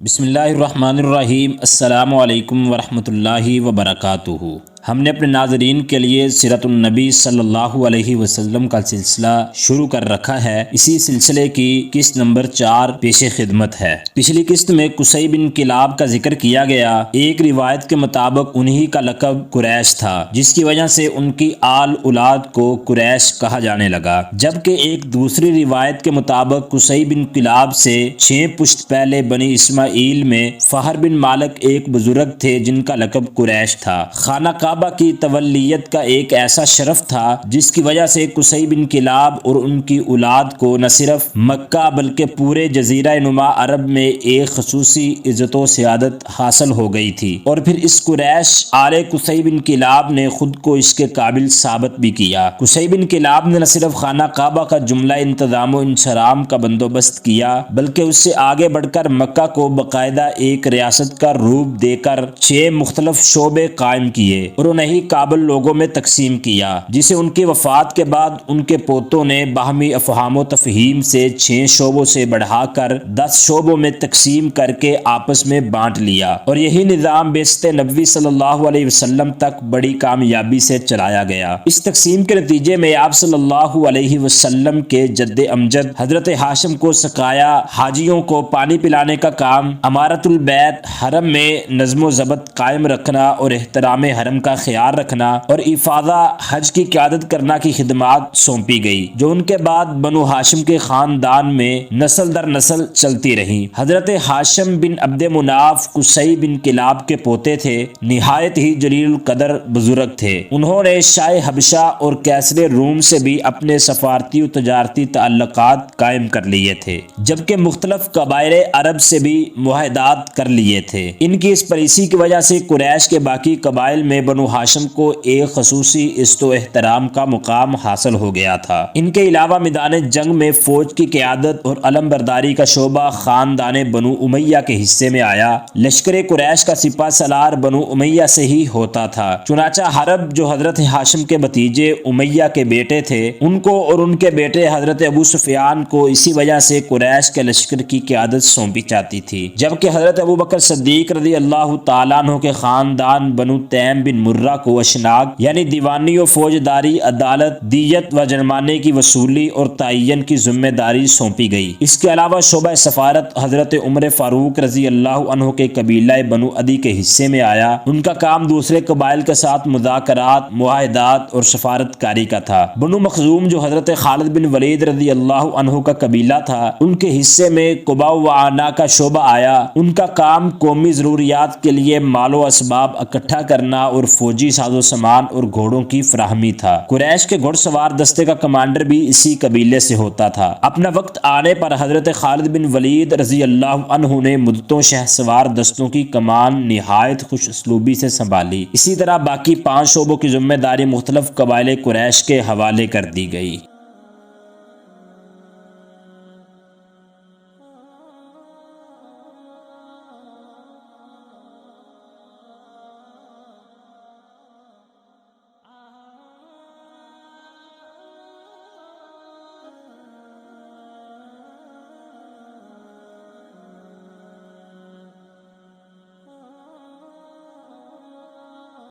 بسم اللہ الرحمن الرحیم۔ السلام علیکم ورحمۃ اللہ وبرکاتہ۔ ہم نے اپنے ناظرین کے لیے سیرت النبی صلی اللہ علیہ وسلم کا سلسلہ شروع کر رکھا ہے۔ اسی سلسلے کی قسط نمبر 4 پیش خدمت ہے۔ پچھلی قسط میں قصی بن کلاب کا ذکر کیا گیا۔ ایک روایت کے مطابق انہی کا لقب قریش تھا، جس کی وجہ سے ان کی آل اولاد کو قریش کہا جانے لگا، جبکہ ایک دوسری روایت کے مطابق قصی بن کلاب سے 6 پشت پہلے بنی اسماعیل میں فہر بن مالک ایک بزرگ تھے جن کا لقب قریش تھا۔ خانہ کعبہ کی تولیت کا ایک ایسا شرف تھا جس کی وجہ سے قصی بن کلاب اور ان کی اولاد کو نہ صرف مکہ بلکہ پورے جزیرہ نما عرب میں ایک خصوصی عزت و سعادت حاصل ہو گئی تھی، اور پھر اس قریش آل قصی بن کلاب نے خود کو اس کے قابل ثابت بھی کیا۔ قصی بن کلاب نے نہ صرف خانہ کعبہ کا جملہ انتظام و انصرام کا بندوبست کیا بلکہ اس سے آگے بڑھ کر مکہ کو باقاعدہ ایک ریاست کا روپ دے کر 6 مختلف شعبے قائم کیے اور انہیں قابل لوگوں میں تقسیم کیا، جسے ان کی وفات کے بعد ان کے پوتوں نے باہمی افہام و تفہیم سے 6 شعبوں سے بڑھا کر 10 شعبوں میں تقسیم کر کے آپس میں بانٹ لیا، اور یہی نظام بعثت نبوی صلی اللہ علیہ وسلم تک بڑی کامیابی سے چلایا گیا۔ اس تقسیم کے نتیجے میں آپ صلی اللہ علیہ وسلم کے جد امجد حضرت ہاشم کو سقایا، حاجیوں کو پانی پلانے کا کام، امارت البیت، حرم میں نظم و ضبط قائم رکھنا اور احترام حرم کا خیال رکھنا، اور افاضہ حج کی قیادت کرنا کی خدمات سونپی گئی، جو ان کے بعد بنو ہاشم کے خاندان میں نسل در نسل چلتی رہیں۔ حضرت ہاشم بن عبد مناف قصی بن کلاب کے پوتے تھے، نہایت ہی جلیل القدر بزرگ تھے۔ انہوں نے شاہ حبشہ اور کیسر روم سے بھی اپنے سفارتی و تجارتی تعلقات قائم کر لیے تھے، جبکہ مختلف قبائل عرب سے بھی معاہدات کر لیے تھے۔ ان کی اس پالیسی کی وجہ سے قریش کے باقی قبائل میں بنو ہاشم کو ایک خصوصی عزت و احترام کا مقام حاصل ہو گیا تھا۔ ان کے علاوہ میدان جنگ میں فوج کی قیادت اور علم برداری کا شعبہ خاندان بنو امیہ کے حصے میں آیا۔ لشکر قریش کا سپہ سالار بنو امیہ سے ہی ہوتا تھا، چنانچہ حرب جو حضرت ہاشم کے بھتیجے امیہ کے بیٹے تھے، ان کو اور ان کے بیٹے حضرت ابو سفیان کو اسی وجہ سے قریش کے لشکر کی قیادت سونپی جاتی تھی، جبکہ حضرت ابو بکر صدیق رضی اللہ تعالیٰ عنہ کے خاندان بنو تیم بن مرہ کو اشناق یعنی دیوانی و فوجداری، عدالت، دیت و جرمانے کی وصولی اور تعین کی ذمہ داری سونپی گئی۔ اس کے علاوہ شعبہ سفارت حضرت عمر فاروق رضی اللہ عنہ کے قبیلہ بنو عدی کے حصے میں آیا۔ ان کا کام دوسرے قبائل کے ساتھ مذاکرات، معاہدات اور سفارت کاری کا تھا۔ بنو مخزوم جو حضرت خالد بن ولید رضی اللہ عنہ کا قبیلہ تھا، ان کے حصے میں قبا و عنا کا شعبہ آیا۔ ان کا کام قومی ضروریات کے لیے مال و اسباب اکٹھا کرنا اور فوجی ساز و سامان اور گھوڑوں کی فراہمی تھا۔ قریش کے گھڑ سوار دستے کا کمانڈر بھی اسی قبیلے سے ہوتا تھا۔ اپنا وقت آنے پر حضرت خالد بن ولید رضی اللہ عنہ نے مدتوں شہ سوار دستوں کی کمان نہایت خوش اسلوبی سے سنبھالی۔ اسی طرح باقی 5 شعبوں کی ذمہ داری مختلف قبائل قریش کے حوالے کر دی گئی۔